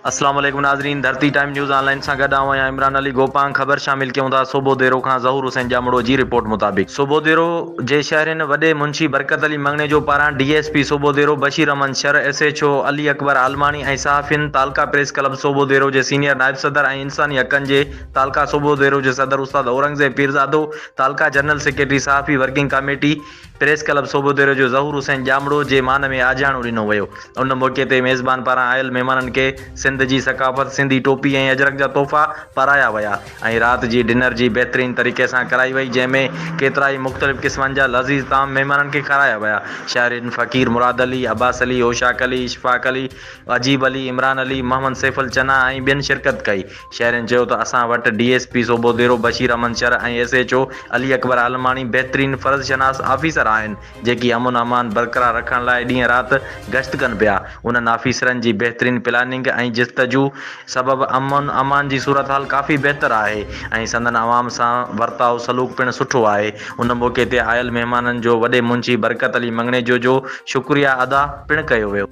अस्सलाम वालेकुम नाज़रीन, धरती टाइम न्यूज़ ऑनलाइन सां गॾु आहियां इमरान अली गोपांग। ख़बर शामिल कयूं था सूबो देरो खां ज़हूर हुसैन जामड़ो जी रिपोर्ट मुताबिक़ सूबो देरो जे शहरिन वॾे मुंशी बरकत अली मंगने जो पारां DSP सूबो देरो बशीर अहमद शर SHO अली अकबर आलमानी ऐं सहाफ़ियुनि तालका प्रेस क्लब सूबो देरो जे सीनियर नायब सदर ऐं इंसानी हक़नि जे तालका सूबो देरो जे सदर उस्ताद औरंगज़ेब पीरज़ादो, तालका जनरल सेक्रेटरी सहाफ़ी वर्किंग कमेटी प्रेस क्लब सूबो देरो जो ज़हूर हुसैन जामड़ो जे मान में आजाणो ॾिनो वियो। उन मौक़े ते मेज़बान पारां आयल महिमाननि खे सिंध जी सकाफ़त, सिंधी टोपी ऐं अजरक जा तोहफ़ा पाराया विया ऐं राति जी डिनर जी बहितरीन तरीक़े सां कराई वई, जंहिंमें केतिरा ई मुख़्तलिफ़ क़िस्मनि जा लज़ीज़ ताम महिमाननि खे खाराया विया। शाइरीन फ़कीर मुराद अली, अब्बास अली, ओशाक अली, इशफ़ाक़ अली, अजीब अली, इमरान अली, मोहम्मद सैफ़ुल चना ऐं ॿियनि शिरकत कई। शाइरीन चयो त असां वटि DSP सूबो देरो बशीर अहमद शर ऐं SHO अली अकबर आलमानी बहितरीन फ़र्ज़ शनास आफ़ीसर आहिनि, जेकी अमन अमान बरक़रार रखण लाइ ॾींहं राति गश्त कनि पिया। उन्हनि आफ़ीसरनि जी बहितरीन प्लानिंग ऐं जिस्तजू सबबि अमन अमान जी सूरत हाल काफ़ी बहितर आहे ऐं संदन अवाम सां वर्ताव सलूक पिणु सुठो आहे। उन मौक़े ते आयल महिमाननि जो वॾे मुंशी बरकत अली मंगने जो शुक्रिया अदा पिणु कयो वियो।